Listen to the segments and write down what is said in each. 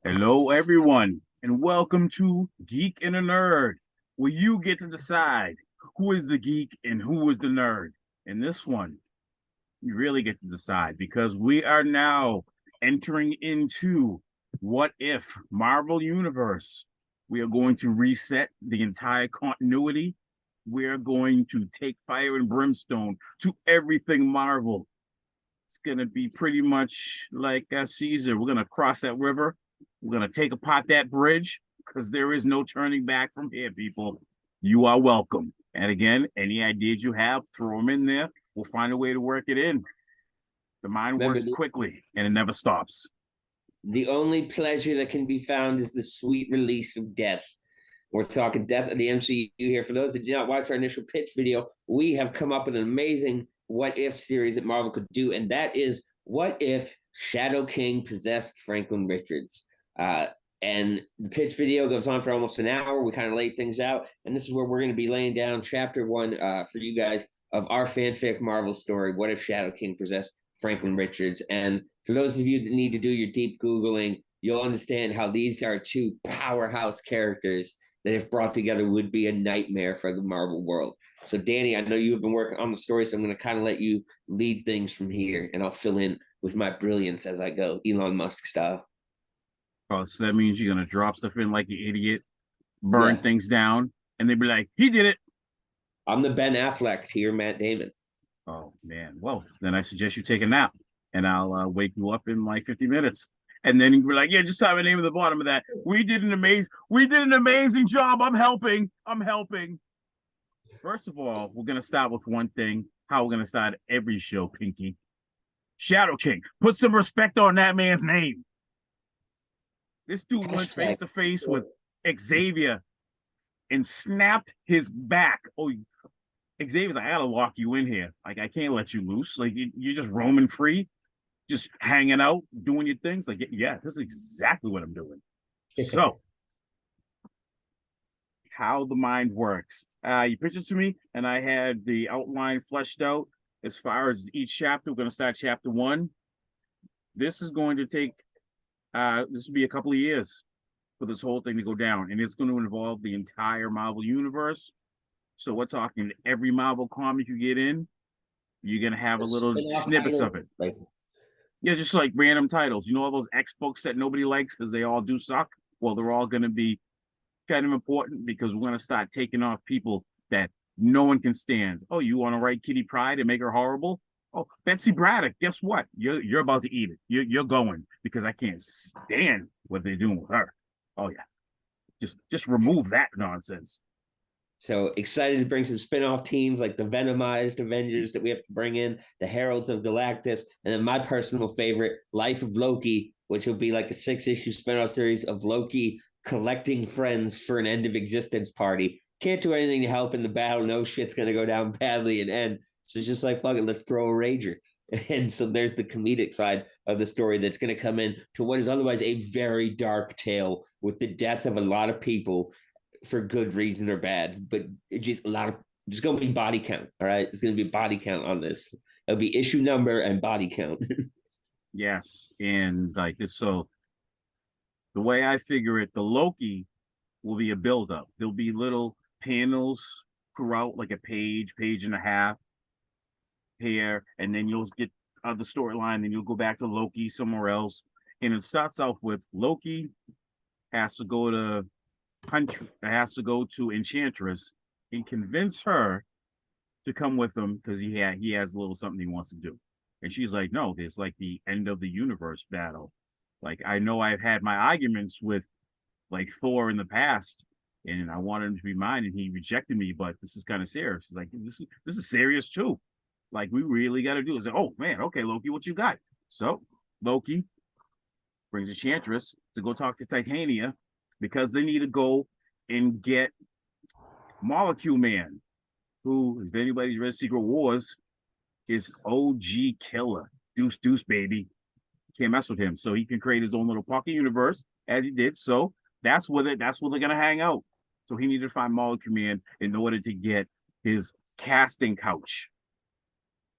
Hello, everyone, and welcome to Geek and a Nerd, where you get to decide who is the geek and who is the nerd. In this one, you really get to decide because we are now entering into What If Marvel Universe. We are going to reset the entire continuity. We are going to take fire and brimstone to everything Marvel. It's going to be pretty much like Caesar. We're going to cross that river. We're going to take apart that bridge because there is no turning back from here, people. You are welcome. And again, any ideas you have, throw them in there. We'll find a way to work it in. The mind Remember, works quickly and it never stops. the only pleasure that can be found is the sweet release of death. We're talking death of the MCU here. For those that did not watch our initial pitch video, we have come up with an amazing what if series that Marvel could do, and that is what if Shadow King possessed Franklin Richards. And the pitch video goes on for almost an hour. We kind of laid things out, and this is where we're going to be laying down chapter one for you guys of our fanfic Marvel story. What if Shadow King possessed Franklin Richards? And for those of you that need to do your deep Googling, you'll understand how these are two powerhouse characters that, if brought together, would be a nightmare for the Marvel world. So, Danny, I know you've been working on the story, so I'm going to kind of let you lead things from here, and I'll fill in with my brilliance as I go, Elon Musk style. Oh, so that means you're going to drop stuff in like an idiot, burn Yeah, things down, and they'd be like, he did it. I'm the Ben Affleck to your Matt Damon. Oh, man. Well, then I suggest you take a nap and I'll wake you up in like 50 minutes. And then you're like, yeah, just have a name at the bottom of that. We did an amazing job. I'm helping. I'm helping. First of all, we're gonna start with one thing. How we're gonna start every show, Pinky. Shadow King. Put some respect on that man's name. This dude went face Hashtag. to face with Xavier and snapped his back. Oh, Xavier's like, I gotta lock you in here. Like, I can't let you loose. Like, you're just roaming free, just hanging out, doing your things. Like, yeah, this is exactly what I'm doing. So, how the mind works. You pitched it to me, and I had the outline fleshed out as far as each chapter. We're going to start chapter one. This is going to take, this will be a couple of years for this whole thing to go down, and it's going to involve the entire Marvel universe. So we're talking every Marvel comic you get in, you're going to have a little Spin-off snippets of title, it. like Yeah, just like random titles. You know all those X books that nobody likes because they all do suck? Well, they're all going to be kind of important because we're going to start taking off people that no one can stand. Oh, you want to write Kitty Pryde and make her horrible? Oh, Betsy Braddock, guess what? You're about to eat it. You're going because I can't stand what they're doing with her. Oh yeah, just remove that nonsense. so excited to bring some spin-off teams like the Venomized Avengers that we have to bring in, the Heralds of Galactus, and then my personal favorite, Life of Loki, which will be like a 6-issue spin-off series of Loki collecting friends for an end of existence party. Can't do anything to help in the battle. No shit's gonna go down badly and end. So it's just like, fuck it, let's throw a rager. And so there's the comedic side of the story that's going to come in to what is otherwise a very dark tale with the death of a lot of people for good reason or bad, but it just a lot of there's going to be body count. All right, there's going to be body count on this. It'll be issue number and body count. Yes, and like this. So the way I figure it, the Loki will be a buildup. There'll be little panels throughout, like a page, page and a half here, and then you'll get the storyline, then you'll go back to Loki somewhere else. And it starts off with Loki has to go to has to go to Enchantress and convince her to come with him because he has a little something he wants to do. And she's like, no, there's like the end of the universe battle. Like I know I've had my arguments with like Thor in the past, and I wanted him to be mine, and he rejected me. But this is kind of serious. He's like, this is serious too. Like we really got to do is like, oh man, okay, Loki, what you got? So Loki brings Enchantress to go talk to Titania because they need to go and get Molecule Man, who, if anybody's read Secret Wars, is OG killer. Deuce, deuce, baby. Can't mess with him. So he can create his own little pocket universe as he did. So that's where they're gonna hang out. So he needed to find Molecule Man in order to get his casting couch.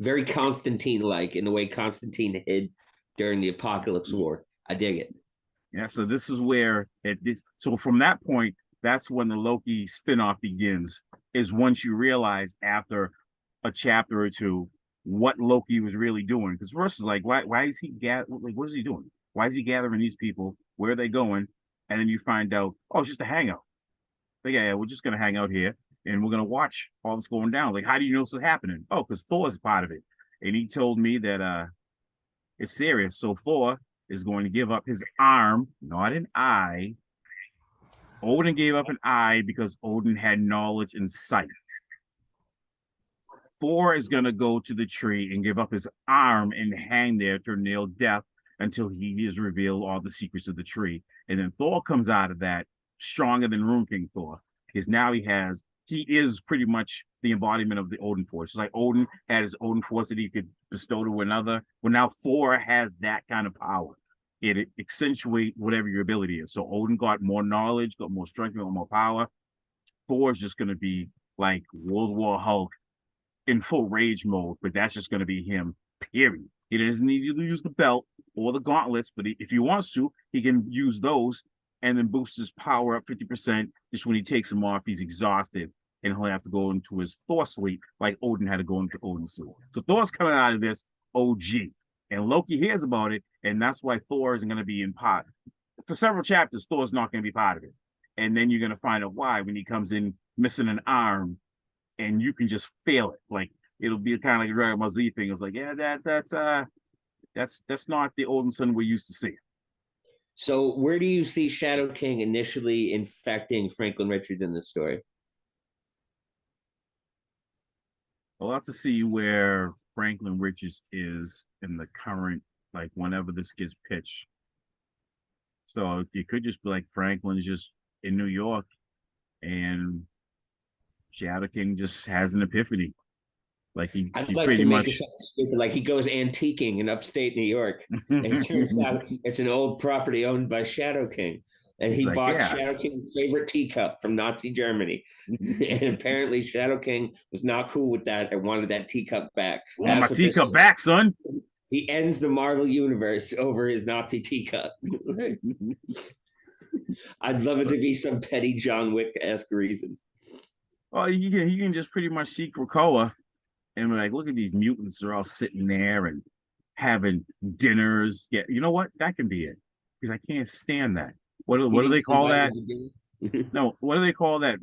Very Constantine like in the way Constantine hid during the Apocalypse War. I dig it. Yeah, so this is where so from that point, that's when the Loki spinoff begins, is once you realize after a chapter or two what Loki was really doing. Because first is like, why is he like what is he doing? Why is he gathering these people? Where are they going? And then you find out, oh, it's just a hangout. Like, yeah, we're just gonna hang out here and we're gonna watch all this going down. Like, how do you know this is happening? Oh, because Thor's part of it. And he told me that it's serious. So Thor is going to give up his arm, not an eye. Odin gave up an eye because Odin had knowledge and sight. Thor is going to go to the tree and give up his arm and hang there to nail death until he is revealed all the secrets of the tree. And then Thor comes out of that stronger than Rune King Thor, because now he is pretty much the embodiment of the Odin force. It's like Odin had his Odin force that he could bestow to another. Well, now Thor has that kind of power. It accentuates whatever your ability is. So Odin got more knowledge, got more strength, got more power. Thor is just going to be like World War Hulk in full rage mode, but that's just going to be him, period. He doesn't need to use the belt or the gauntlets, but if he wants to, he can use those and then boost his power up 50%. Just when he takes them off, he's exhausted and he'll have to go into his Thor sleep like Odin had to go into Odin's sleep. So Thor's coming out of this OG. And Loki hears about it, and that's why Thor isn't going to be in part. For several chapters, Thor's not going to be part of it. And then you're going to find out why when he comes in missing an arm, and you can just feel it. Like it'll be kind of like a Dragon Ball Z thing. It's like, yeah, that's not the Odin son we're used to seeing. So where do you see Shadow King initially infecting Franklin Richards in this story? We'll have to see where Franklin Richards is in the current, like whenever this gets pitched. So it could just be like Franklin's just in New York and Shadow King just has an epiphany. Like I'd he like to pretty make it much sound stupid, like he goes antiquing in upstate New York, and it turns out it's an old property owned by Shadow King, and he's he like, bought Shadow yes. King's favorite teacup from Nazi Germany, and apparently Shadow King was not cool with that and wanted that teacup back. Want my That's what this teacup back, son. he ends the Marvel universe over his Nazi teacup. I'd love it to be some petty John Wick-esque reason. Oh, you can just pretty much see Krakoa and be like, look at these mutants. They're all sitting there and having dinners. Yeah, you know what? That can be it. Because I can't stand that. What do they call that? No, what do they call that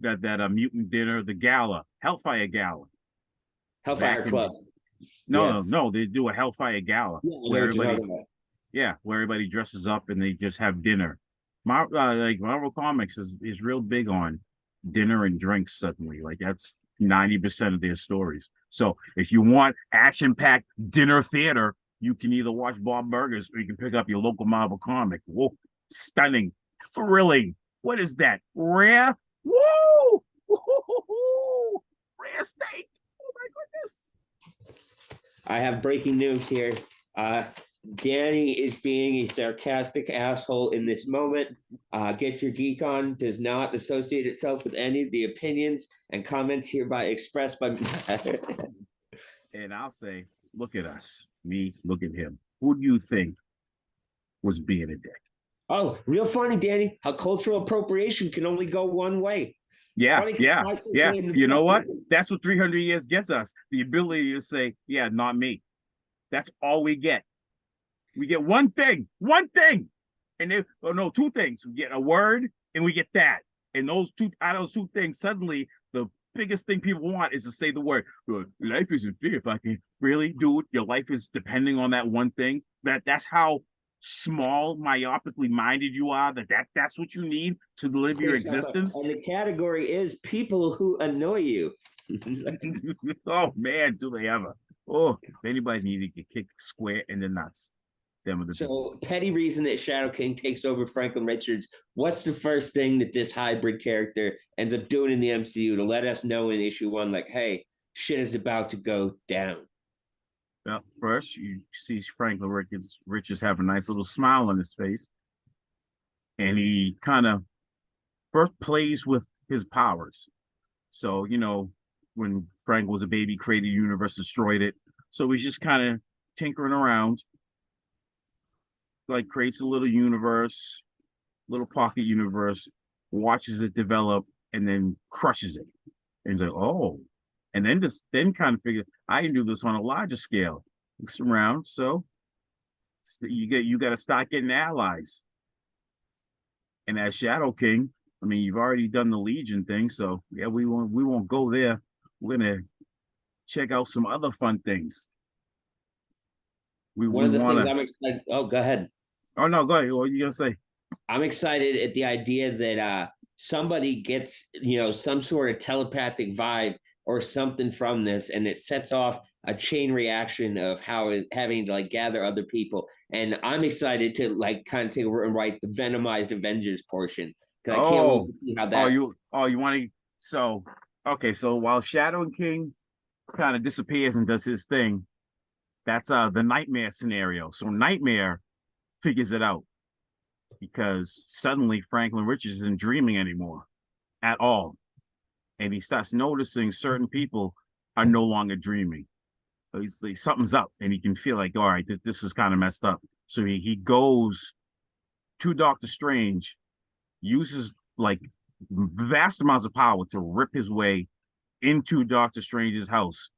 mutant dinner? The gala, Hellfire Gala. Hellfire Club. No. They do a Hellfire Gala Yeah, I know where what you're everybody, talking about. yeah, where everybody dresses up and they just have dinner. Like Marvel Comics is real big on dinner and drinks. Suddenly, like that's 90% of their stories. So if you want action-packed dinner theater, you can either watch Bob Burgers or you can pick up your local Marvel comic. Whoa, stunning, thrilling. What is that? Rare? Whoa! Woo-hoo-hoo-hoo! Rare steak. Oh my goodness. I have breaking news here. Danny is being a sarcastic asshole in this moment. Get Your Geek On does not associate itself with any of the opinions and comments hereby expressed by. And I'll say, look at us. Me, look at him. Who do you think was being a dick? Oh, real funny, Danny. How cultural appropriation can only go one way. Yeah, Funny. yeah, yeah. You know what? That's what 300 years gets us. The ability to say, yeah, not me. That's all we get. We get one thing. And then, oh no, two things. We get a word and we get that. And those two things, suddenly the biggest thing people want is to say the word. Life isn't fair. If I can really do it, your life is depending on that one thing. That's how small, myopically minded you are. That's what you need to live your existence. And the category is people who annoy you. Oh man, do they ever? Oh, if anybody needs to get kicked square in the nuts. So, petty reason that Shadow King takes over Franklin Richards. What's the first thing that this hybrid character ends up doing in the MCU to let us know in issue 1, like, hey, shit is about to go down? Well, first you see Franklin Richards have a nice little smile on his face, and he kind of first plays with his powers. So when Frank was a baby, created a universe, destroyed it. So he's just kind of tinkering around, like creates a little universe, little pocket universe, watches it develop, and then crushes it. And he's like, oh, and then kind of figure I can do this on a larger scale. Looks around, so you got to start getting allies. And as Shadow King, I mean, you've already done the Legion thing, so yeah, we won't go there. We're gonna check out some other fun things. One We of the want things to. I'm excited. Oh, go ahead. Oh no, go ahead. What are you gonna say? I'm excited at the idea that somebody gets, some sort of telepathic vibe or something from this, and it sets off a chain reaction of having to like gather other people. And I'm excited to like kind of take over and write the Venomized Avengers portion because I can't wait Oh, to see how that. you want to? So okay, so while Shadow King kind of disappears and does his thing, that's the Nightmare scenario. So Nightmare figures it out because suddenly Franklin Richards isn't dreaming anymore at all, and he starts noticing certain people are no longer dreaming. So something's up, and he can feel like, all right, this is kind of messed up. So he goes to Doctor Strange, uses like vast amounts of power to rip his way into Doctor Strange's house,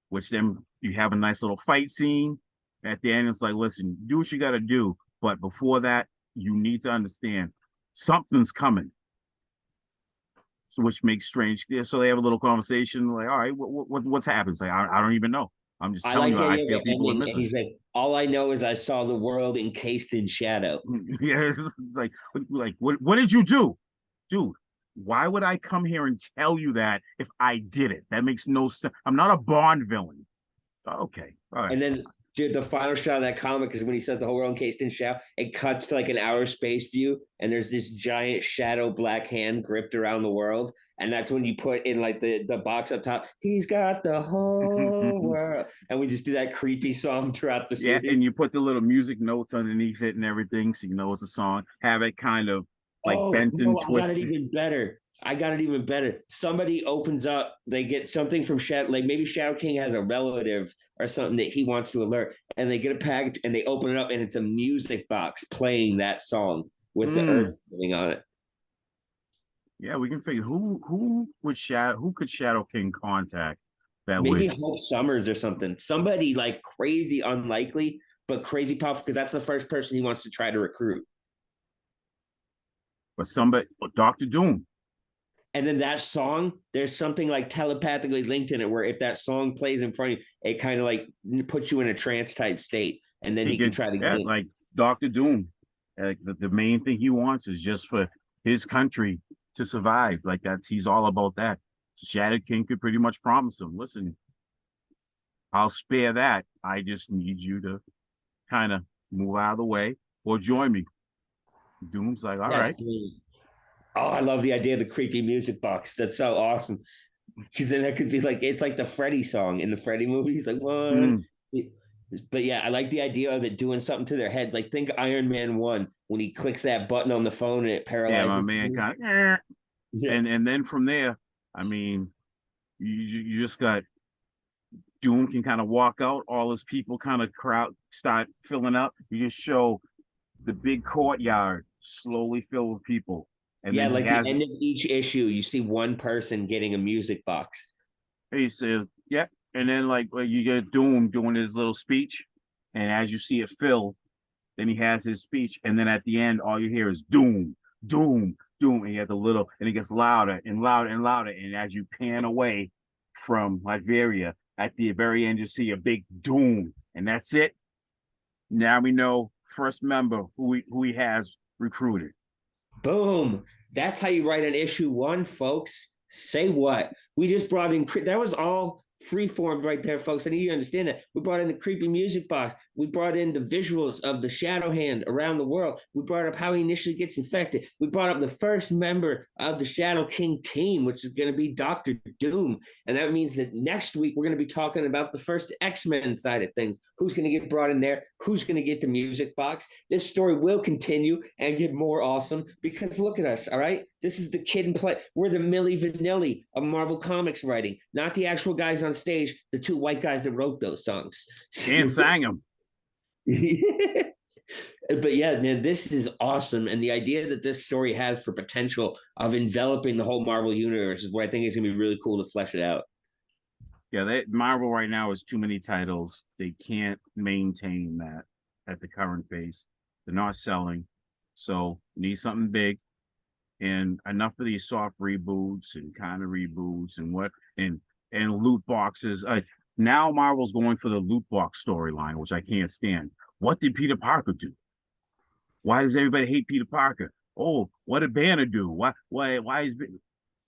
which then you have a nice little fight scene. At the end, it's like, listen, do what you got to do. But before that, you need to understand something's coming. So, which makes Strange. So they have a little conversation, like, all right, what's happened? It's like, I don't even know. I'm just I telling like you, the I idea of feel it people are ending, and missing. he's like, "All I know is I saw the world encased in shadow." Yeah, it's like what did you do, dude? Why would I come here and tell you that if I did it? That makes no sense. I'm not a Bond villain. Okay, all right. And then, dude, the final shot of that comic is when he says the whole world encased in shadow. It cuts to like an outer space view, and there's this giant shadow black hand gripped around the world. And that's when you put in like the box up top. He's got the whole world, and we just do that creepy song throughout the Yeah, and series. you put the little music notes underneath it and everything, so you know it's a song. Have it kind of like Oh bent and no, I got it twisted. even better. I got it even better. Somebody opens up, they get something from Shadow, like maybe Shadow King has a relative or something that he wants to alert, and they get a package and they open it up, and it's a music box playing that song with the earth sitting on it. Yeah, we can figure who could Shadow King contact that Maybe would, Hope Summers or something. Somebody like crazy unlikely, but crazy powerful because that's the first person he wants to try to recruit. but somebody, Doctor Doom. And then that song, there's something like telepathically linked in it where if that song plays in front of you, it kind of like puts you in a trance type state. And then he can try to get in. Like Doctor Doom. Like the main thing he wants is just for his country to survive. Like he's all about that. Shadow King could pretty much promise him, listen, I'll spare that. I just need you to kind of move out of the way or join me. Doom's like, all That's right. brilliant. Oh, I love the idea of the creepy music box. That's so awesome. Because then that could be like, it's like the Freddy song in the Freddy movie. He's like, one. Mm, But yeah, I like the idea of it doing something to their heads. Like, think Iron Man 1 when he clicks that button on the phone and it yeah, my paralyzes man people. kind of, eh. Yeah. And then from there, I mean, you just got Doom can kind of walk out, all his people kind of crowd start filling up. You just show the big courtyard slowly filled with people. And Yeah, then he like the has end of each issue, you see one person getting a music box. he says, yep. And then like you get Doom doing his little speech. And as you see it fill, then he has his speech. And then at the end, all you hear is Doom, Doom, Doom. And you have the little, and it gets louder and louder and louder. And as you pan away from Latveria, at the very end, you see a big Doom. And that's it. Now we know first member who he has recruited. Boom. That's how you write an issue one, folks. Say what? We just brought in, that was all freeform right there, folks. I need you to understand that. We brought in the creepy music box. We brought in the visuals of the Shadow Hand around the world. We brought up how he initially gets infected. We brought up the first member of the Shadow King team, which is going to be Doctor Doom. And that means that next week we're going to be talking about the first X-Men side of things. Who's going to get brought in there? Who's going to get the music box? This story will continue and get more awesome because look at us, all right? This is the kid and play. We're the Milli Vanilli of Marvel Comics writing, not the actual guys on stage, the two white guys that wrote those songs. And sang him. But yeah, man, this is awesome. And the idea that this story has for potential of enveloping the whole Marvel universe is what I think is gonna be really cool to flesh it out. Yeah, Marvel right now is too many titles. They can't maintain that at the current pace. They're not selling, so need something big. And enough of these soft reboots and kind of reboots and what and loot boxes. Now Marvel's going for the loot box storyline, which I can't stand. What did Peter Parker do? Why does everybody hate Peter Parker? Oh, what did Banner do? Why is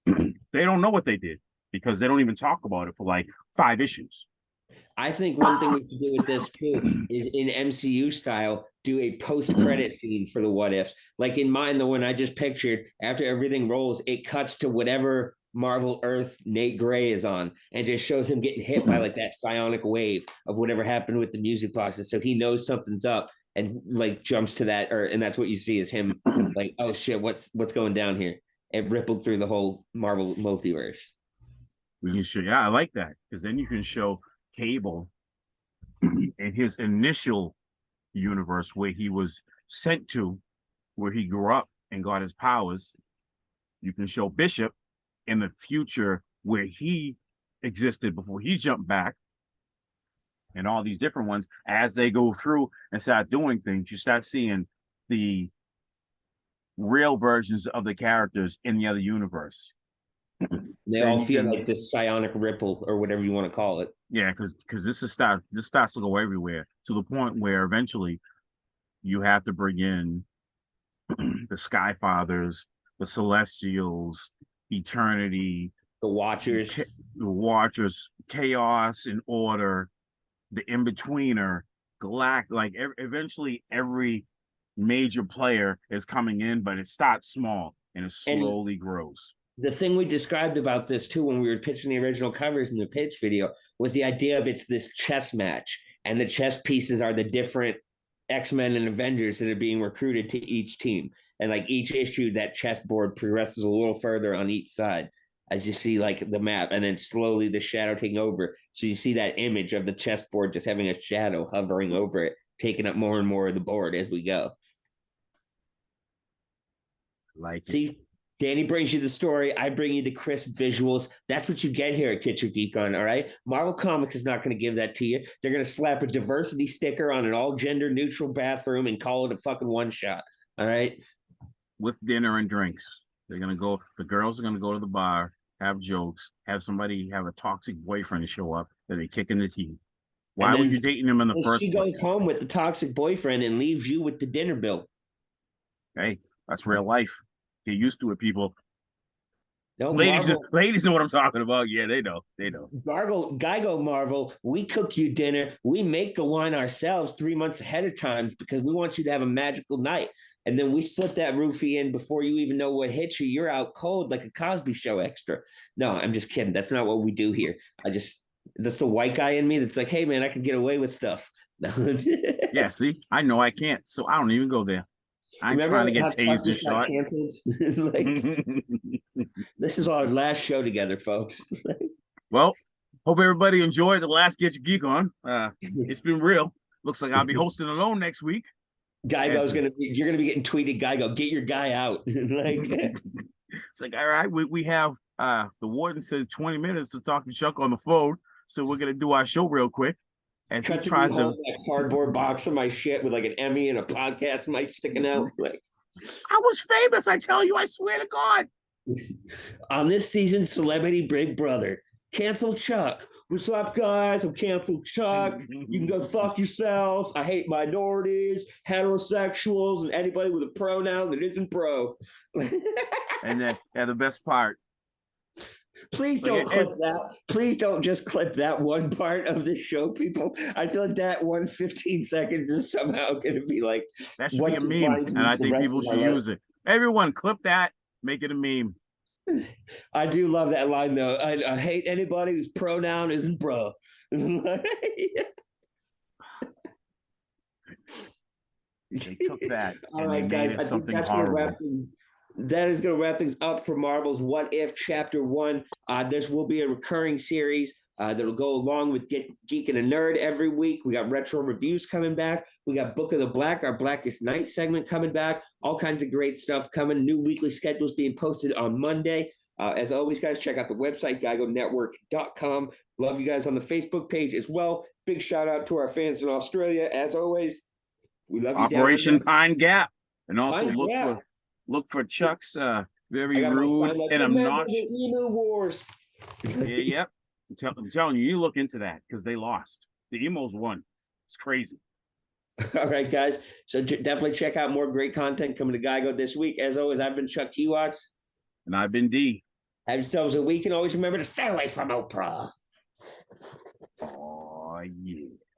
they don't know what they did because they don't even talk about it for like 5 issues. I think one thing we should do with this too is in MCU style, do a post-credit scene for the what ifs. Like in mine, the one I just pictured, after everything rolls, it cuts to whatever Marvel Earth Nate Gray is on and just shows him getting hit by like that psionic wave of whatever happened with the music boxes. So he knows something's up and like jumps to that, or and that's what you see is him like, oh shit, what's going down here? It rippled through the whole Marvel multiverse. We can show, yeah, I like that because then you can show Cable in his initial universe where he was sent to, where he grew up and got his powers. You can show Bishop in the future where he existed before he jumped back, and all these different ones as they go through and start doing things. You start seeing the real versions of the characters in the other universe. They all feel like this psionic ripple or whatever you want to call it. Yeah, because this starts to go everywhere to the point where eventually you have to bring in the Sky Fathers, the Celestials, Eternity, the Watchers, Chaos and Order, the In-Betweener, like eventually every major player is coming in, but it starts small and it slowly grows. The thing we described about this too when we were pitching the original covers in the pitch video was the idea of it's this chess match, and the chess pieces are the different X-Men and Avengers that are being recruited to each team. And like each issue, that chessboard progresses a little further on each side as you see like the map, and then slowly the shadow taking over. So you see that image of the chessboard just having a shadow hovering over it, taking up more and more of the board as we go. Like see, Danny brings you the story. I bring you the crisp visuals. That's what you get here at Get Your Geek On, all right? Marvel Comics is not going to give that to you. They're going to slap a diversity sticker on an all-gender neutral bathroom and call it a fucking one-shot, all right? With dinner and drinks. They're going to go, the girls are going to go to the bar, have jokes, have somebody have a toxic boyfriend show up that they kick in the teeth. Why were you dating him in the first place? She goes home with the toxic boyfriend and leaves you with the dinner bill. Hey, that's real life. Get used to it, people. No, ladies know what I'm talking about. Yeah, they know. GYGO Marvel, we cook you dinner. We make the wine ourselves 3 months ahead of time because we want you to have a magical night. And then we slip that roofie in before you even know what hits you. You're out cold like a Cosby Show extra. No, I'm just kidding. That's not what we do here. That's the white guy in me that's like, hey, man, I can get away with stuff. Yeah, see, I know I can't. So I don't even go there. I'm trying to get tased and shot. This is our last show together, folks. Well, hope everybody enjoyed the last Get Your Geek On. It's been real. Looks like I'll be hosting alone next week. You're gonna be getting tweeted, GYGO, get your guy out. It's like, all right, we have the warden says 20 minutes to talk to Chuck on the phone, so we're gonna do our show real quick. As he tries to that cardboard box of my shit with like an Emmy and a podcast mic sticking out. Like, I was famous, I tell you, I swear to God. On this season's Celebrity Big Brother, cancel Chuck. What's up, guys? I'm canceled Chuck. You can go fuck yourselves. I hate minorities, heterosexuals, and anybody with a pronoun that isn't pro. And then, the best part. Please don't clip that. Please don't just clip that one part of this show, people. I feel like that 15 seconds is somehow going to be like that should be a meme, and I think people should use it. Everyone, clip that, make it a meme. I do love that line though. I hate anybody whose pronoun isn't bro. They took that. All right, guys. I think that's that is going to wrap things up for Marvel's What If Chapter 1. This will be a recurring series. that'll go along with Geek and a Nerd every week. We got retro reviews coming back. We got Book of the Black, our Blackest Night segment coming back. All kinds of great stuff coming. New weekly schedules being posted on Monday. As always, guys, check out the website, GYGOnetwork.com. Love you guys on the Facebook page as well. Big shout out to our fans in Australia. As always, we love you. Operation Pine Gap. And also Pine look for Chuck's very I got my rude sign like, and remember obnoxious. the Emu Wars. Yep. I'm telling you, you look into that because they lost. The emos won. It's crazy. All right, guys. So definitely check out more great content coming to GYGO this week. As always, I've been Chuck Kiwax. And I've been D. Have yourselves a week, and always remember to stay away from Oprah. Oh, yeah.